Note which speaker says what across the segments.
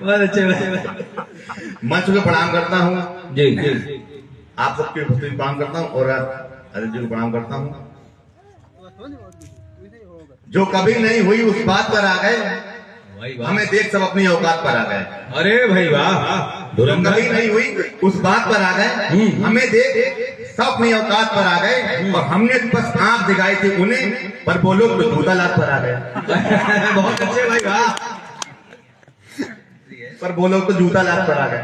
Speaker 1: बहुत अच्छे भाई।
Speaker 2: मंच को प्रणाम करता हूँ
Speaker 1: जी जी।
Speaker 2: आप सबके उपस्थिति को प्रणाम करता हूँ और अदिति जी को प्रणाम करता हूँ। जो कभी नहीं हुई उस बात पर आ गए,
Speaker 1: भाई वाह।
Speaker 2: हमें देख सब अपनी औकात पर आ गए।
Speaker 1: अरे भाई वाह।
Speaker 2: जो कभी नहीं हुई उस बात पर आ गए, हमें देख सब अपनी औकात पर आ गए और हमने बस आंख दिखाई थी उन्हें, पर वो लोग तो जूता लात पर आ गए।
Speaker 1: बहुत अच्छे भाई वाह।
Speaker 2: पर वो लोग तो जूता लात पर आ गए।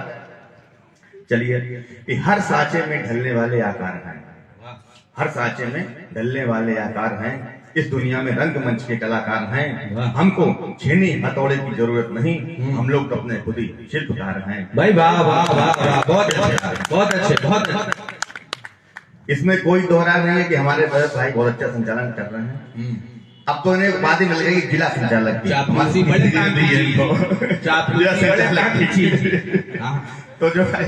Speaker 2: चलिए, कि हर सांचे में ढलने वाले आकार हैं, हर सांचे में ढलने वाले आकार हैं। इस दुनिया में रंगमंच के कलाकार हैं। हमको छेनी हथौड़े की जरूरत नहीं, हम लोग तो अपने खुद ही शिल्पकार हैं।
Speaker 1: भाई वाह वाह वाह वाह। बहुत अच्छे बहुत अच्छे बहुत अच्छे।
Speaker 2: इसमें कोई दोहरा नहीं है कि हमारे भरत भाई बहुत अच्छा संचालन कर रहे हैं। अब तो इन्हें बात ही मिल गई जिला संचालक की।
Speaker 1: चापलूसी बड़े काम की चीज। चापलूसी बड़े काम की चीज।
Speaker 2: तो जो है,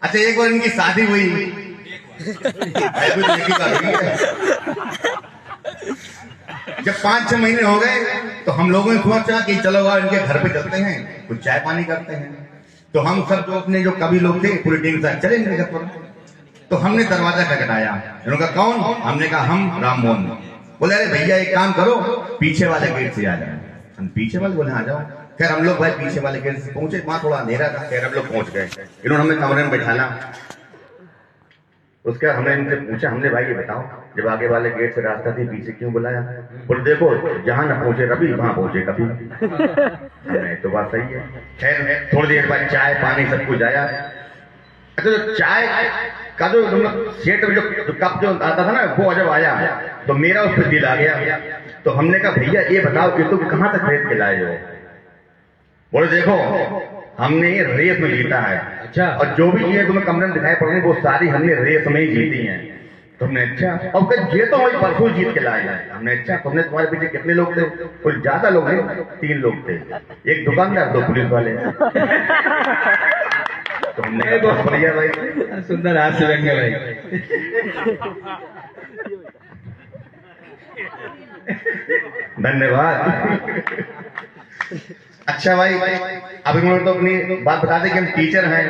Speaker 2: अच्छा एक बार इनकी शादी हुई, जब 5-6 महीने हो गए तो हम लोगों ने सोचा कि चलो यार इनके घर पे चलते हैं, कुछ चाय पानी करते हैं। तो हम सब जो अपने जो कवि लोग थे पूरी टीम साथ चले इनके घर पर। तो हमने दरवाजा खटखटाया, इन्होंने कहा कौन? हमने कहा हम राम मोहन। बोले अरे भैया एक काम करो, पीछे वाले गेट से आ जाओ। हम पीछे वाले बोले आ जाओ। खैर हम लोग भाई पीछे वाले गेट से पहुंचे, वहां थोड़ा अंधेरा था। खैर हम लोग पहुंच गए, इन्होंने हमें कमरे में बैठाना। उसके बाद हमने इनसे पूछा, हमने भाई ये बताओ जब आगे वाले गेट से रास्ता थी पीछे क्यों बुलाया? बोले देखो जहां न पहुंचे रवि वहां पहुंचे कभी। हमने तो बात सही है। खैर थोड़ी देर बाद चाय पानी सब कुछ आया। अच्छा जो चाय का जो सेट में जो कप जो आता था ना वो जब आया तो मेरा उस पर दिल आ गया। तो हमने कहा भैया ये बताओ कि तुम कहां तक खरीद के लाए हो? बोले देखो हमने ये रेस में जीता है।
Speaker 1: अच्छा।
Speaker 2: और जो भी चीजें तुम्हें कमरे में दिखाई पड़ रही वो सारी हमने रेस में ही जीती हैं। तुमने अच्छा, और फिर ये तो वही परसों जीत के लाए हैं। हमने अच्छा, तुमने तुम्हारे पीछे कितने लोग थे? कुछ ज्यादा लोग नहीं, 3 लोग थे, एक दुकानदार 2 पुलिस वाले। तो हमने बहुत बढ़िया भाई,
Speaker 1: सुंदर हास्य व्यंग्य भाई।
Speaker 2: धन्यवाद। अच्छा भाई, अब इन्होंने तो अपनी बात बता दी कि हम टीचर हैं,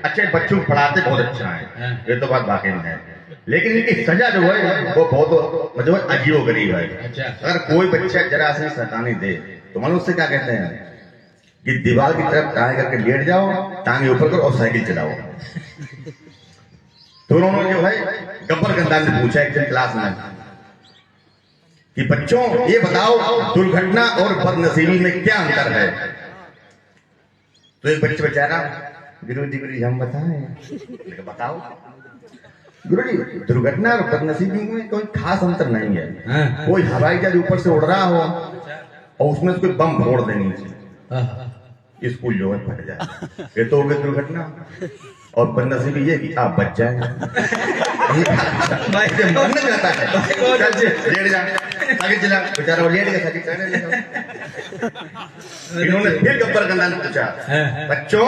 Speaker 2: अच्छे बच्चों को पढ़ाते बहुत अच्छा है, ये तो बात वाकई में है। लेकिन इनकी सजा जो है वो बहुत मतलब अजीब गरीब है।
Speaker 1: अच्छा।
Speaker 2: अगर कोई बच्चा जरा से शैतानी दे तो मानो उससे क्या कहते हैं कि दीवार की तरफ टांग करके लेट जाओ, टांगे ऊपर करो और साइकिल चलाओ। तो उन्होंने जो है गब्बर गंदाल ने पूछा एक दिन क्लास में कि बच्चों ये बताओ दुर्घटना और बदनसीबी में क्या अंतर है? तो एक बच्चे बेचारा गुरुजी हम बताएं। बताओ गुरुजी, दुर्घटना और बदनसीबी में कोई खास अंतर नहीं है। कोई हवाई जहाज ऊपर से उड़ रहा हो और उसमें कोई बम फोड़ देनी चाहिए, स्कूल जो है फट जाए, ये तो हो गई दुर्घटना। और बदनसीबी ये कि आप बच जाए। मन में जाता है लेट जा साइकिल चला, बेचारा वो लेट गया साइकिल चलाने लगा। इन्होंने फिर गब्बर गंदा ने पूछा, बच्चों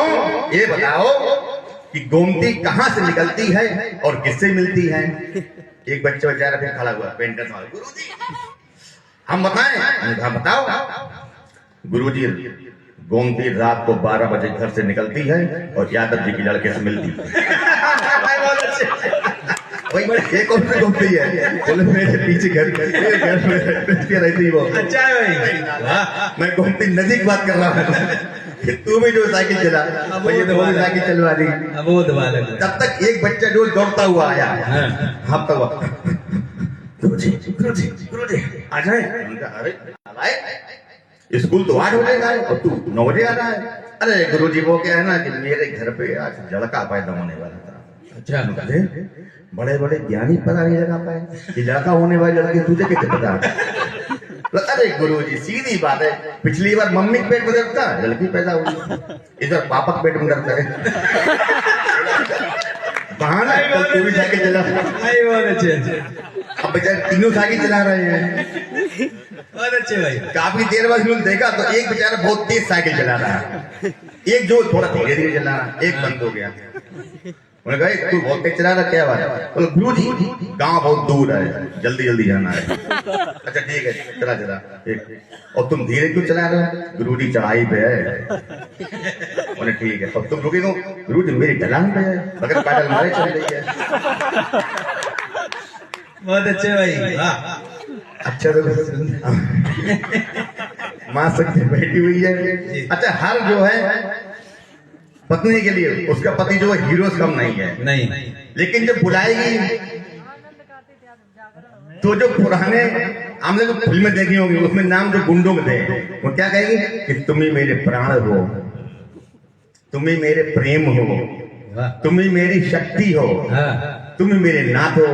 Speaker 2: ये बताओ कि गोमती कहां से निकलती है और किससे मिलती है? एक बच्चा बेचारा फिर खड़ा हुआ पेंटर साहब, गुरुजी हम बताएं? हाँ बताओ। गुरुजी गोमती रात को 12 बजे घर से निकलती है और यादव जी की लड़के से मिलती है। वही एक और से गोमती है, बोले मेरे पीछे घर में रहती वो। अच्छा है भाई, मैं गोमती नदी की बात कर रहा हूँ। तू भी जो साइकिल चला, साइकिल चलवा दी। तब तक एक बच्चा जो दौड़ता हुआ आया, हाँपता हुआ, गुरुजी गुरुजी गुरुजी आ जाए। अरे स्कूल तो 8 बजे का है और तू 9 बजे आ रहा है। अरे गुरुजी वो क्या है ना कि मेरे घर पे आज लड़का पैदा होने वाला था। अच्छा। बड़े बड़े ज्ञानी पता नहीं लगा पाए कि लड़का होने वाली लड़की तुझे कैसे पता? अरे गुरुजी सीधी बात है, पिछली बार मम्मी के पेट में दर्द था, लड़की पैदा हुई, इधर पापा के पेट में दर्द है। बहाना कल तू भी साइकिल चला। अब बेचारे तीनों साइकिल चला रहे हैं।
Speaker 1: बहुत अच्छे भाई।
Speaker 2: काफी देर बाद उन्होंने देखा तो एक बेचारा बहुत तेज साइकिल चला रहा है, एक जो थोड़ा धीरे धीरे चला रहा है, एक बंद हो गया। उन्होंने कहा तू बहुत तेज चला रहा, क्या बात है? बोले गुरुजी गांव बहुत दूर है, जल्दी जल्दी जाना है। अच्छा ठीक है चला चला। और तुम धीरे क्यों चला रहे हो? गुरुजी चढ़ाई पे है। बोले ठीक है, अब तुम रुके हो, रूट मेरी ढलान पे है, मगर पैडल मारे चल रही है।
Speaker 1: बहुत अच्छे भाई, वाह।
Speaker 2: अच्छा तो माँ शक्ति बैठी हुई है। अच्छा, हर जो है पत्नी के लिए उसका पति जो है हीरो से कम नहीं है,
Speaker 1: नहीं,
Speaker 2: लेकिन जब बुलाएगी तो जो पुराने हमने जो फिल्में देखी होंगी उसमें नाम जो गुंडों के थे, वो क्या कहेगी कि तुम ही मेरे प्राण हो, तुम ही मेरे प्रेम हो,
Speaker 1: वाह।
Speaker 2: तुम ही मेरी शक्ति हो,
Speaker 1: हाँ,
Speaker 2: तुम ही मेरे नाथ हो।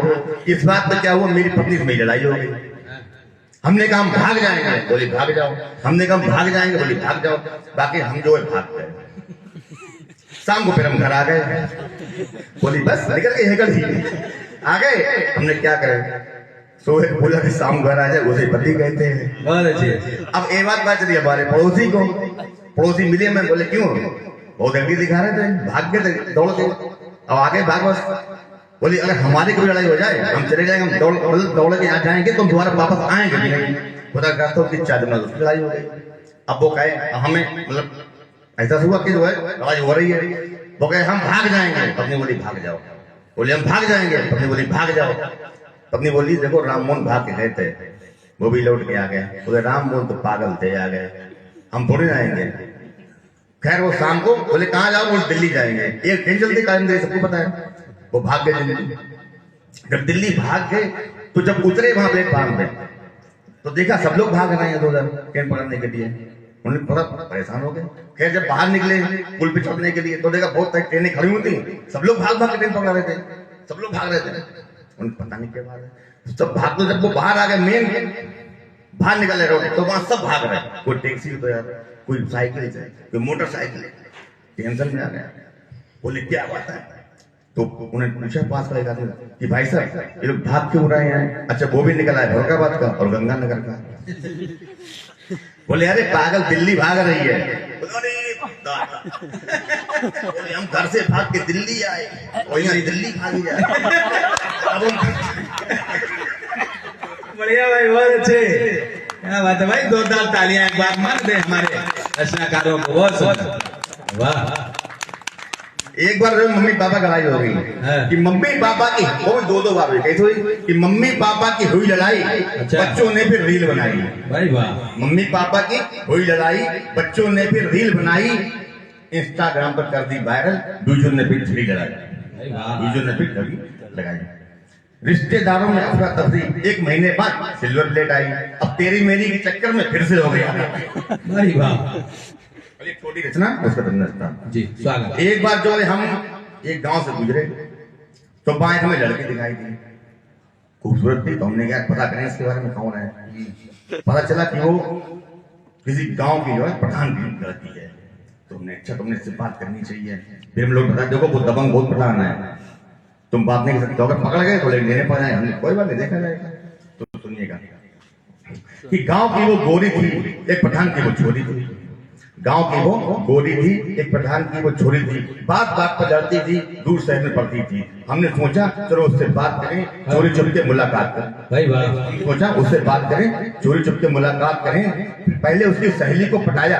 Speaker 2: इस बात पे क्या हुआ, मेरी पत्नी से मेरी लड़ाई हो गई। हमने कहा हम भाग जाएंगे, बोली भाग जाओ। हमने कहा हम भाग जाएंगे, बोली भाग जाओ। बाकी हम जो है भाग गए। शाम को फिर हम घर आ गए, बोली बस निकल के निकल आ गए। हमने क्या करे, सोए बोला कि शाम घर आ जाए, उसे पति कहते हैं।
Speaker 1: बहुत अच्छे।
Speaker 2: अब एक बात बात चली हमारे पड़ोसी को, पड़ोसी मिले, मैं बोले क्यों, बहुत जल्दी दिखा रहे थे, भाग गए थे दौड़ के, अब आगे भाग बस। बोली अगर हमारी कोई लड़ाई हो जाए हम चले जाएंगे, हम दौड़ के यहाँ जाएंगे, तुम दोबारा वापस आएंगे भी नहीं। खुदा करता हूँ कि 4 दिन उसकी लड़ाई हो गई। अब वो कहे हमें मतलब ऐसा हुआ कि जो है लड़ाई हो रही है, वो कहे हम भाग जाएंगे। पत्नी बोली भाग जाओ। बोले हम भाग जाएंगे। पत्नी बोली भाग जाओ। पत्नी बोली देखो राम मोहन भाग के गए थे, वो भी लौट के आ गया। बोले राम मोहन तो पागल थे, आ गए, हम थोड़ी जाएंगे। खैर वो शाम को बोले कहाँ जाओ, बोले दिल्ली जाएंगे। एक ट्रेन चलती कायम दे, सबको पता है। वो भाग गए दिल्ली। जब दिल्ली भाग गए तो जब उतरे वहां प्लेटफार्म पे तो देखा सब लोग भाग रहे हैं इधर ट्रेन पकड़ने के लिए। उन्हें थोड़ा परेशान हो गए। खैर जब बाहर निकले पुल पे चढ़ने के लिए तो देखा बहुत सारी ट्रेनें खड़ी हुई थी, सब लोग भाग भाग के ट्रेन पकड़ा रहे थे, सब लोग भाग रहे थे। उन्हें पता नहीं क्या बात है, सब भाग। तो जब वो बाहर आ गए, मेन बाहर निकले रोड, तो वहां सब भाग रहे। कोई टैक्सी तो यार, कोई साइकिल से, कोई मोटरसाइकिल। टेंशन में आ गया, बोले क्या बात है। तो उन्हें पूछा पास का एक आदमी कि भाई साहब ये लोग भाग क्यों रहे हैं। अच्छा वो भी निकला है औरंगाबाद का और गंगानगर का। बोले अरे पागल दिल्ली भाग रही है। बोले हम घर से भाग के दिल्ली आए, वही दिल्ली भागी जाए।
Speaker 1: बढ़िया भाई, बहुत अच्छे, क्या बात है भाई। 2 तालियां एक बार मार दे हमारे रचनाकारों को, बहुत वाह।
Speaker 2: एक बार मम्मी पापा की लड़ाई हो गई कि मम्मी पापा की, वो भी 2 बार हुई। कैसे हुई कि मम्मी पापा की हुई लड़ाई,
Speaker 1: अच्छा।
Speaker 2: बच्चों ने फिर रील बनाई।
Speaker 1: भाई वाह।
Speaker 2: मम्मी पापा की हुई लड़ाई, बच्चों ने फिर रील बनाई, इंस्टाग्राम पर कर दी वायरल, दूसरों ने फिर छड़ी लगाई, दूसरों ने फिर छड़ी लगाई। रिश्तेदारों में अफरा तफरी, 1 महीने बाद सिल्वर प्लेट आई। अब तेरी मेरी के चक्कर में फिर से हो गया।
Speaker 1: भाई वाह।
Speaker 2: एक छोटी रचना उसका रचना
Speaker 1: जी, स्वागत।
Speaker 2: एक बार जो है हम एक गांव से गुजरे तो बाएं हमें लड़की दिखाई दी, खूबसूरत थी। तो हमने क्या पता करें इसके बारे में कौन है। पता चला कि वो किसी गांव की जो है प्रधान की लड़की है। तो हमने अच्छा तुमने इससे बात करनी चाहिए। फिर हम लोग बता देखो वो दबंग बहुत प्रधान है, तुम बात नहीं कर सकते, अगर पकड़ गए तो लेने पड़ जाए। हमने कोई बात नहीं, देखा जाएगा। तो सुनिएगा कि गांव की वो गोरी थी, एक प्रधान की वो छोरी थी। गांव की वो गोरी थी, एक प्रधान की वो छोरी थी। बात बात पर लड़ती थी, दूर शहर में पड़ती थी। हमने सोचा चलो उससे बात करें, चोरी छुप के मुलाकात करें।
Speaker 1: भाई वाह।
Speaker 2: सोचा उससे बात करें, चोरी छुप के मुलाकात करें। पहले उसकी सहेली को पटाया,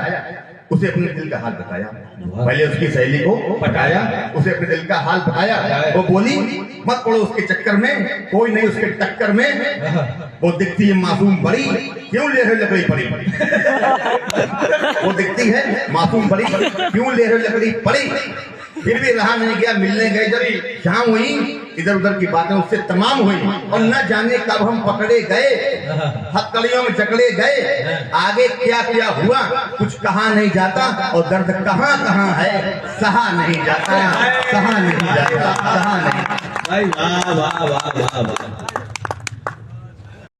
Speaker 2: उसे अपने दिल का हाल बताया। पहले उसकी सहेली को पटाया, उसे अपने दिल का हाल बताया। वो बोली मत पड़ो उसके चक्कर में, कोई नहीं उसके टक्कर में। वो दिखती है मासूम बड़ी, क्यों ले रहे लकड़ी पड़ी। वो दिखती है मासूम बड़ी, क्यों ले रहे लकड़ी पड़ी। फिर भी रहा नहीं गया, मिलने गए जब शाम हुई, इधर उधर की बातें उससे तमाम हुई। और न जाने कब हम पकड़े गए, हथकड़ियों में जकड़े गए। आगे क्या क्या हुआ कुछ कहा नहीं जाता, और दर्द कहाँ कहाँ है सहा नहीं जाता, सहा नहीं जाता, सहा नहीं।
Speaker 1: भाई वाह वाह वाह वाह वाह।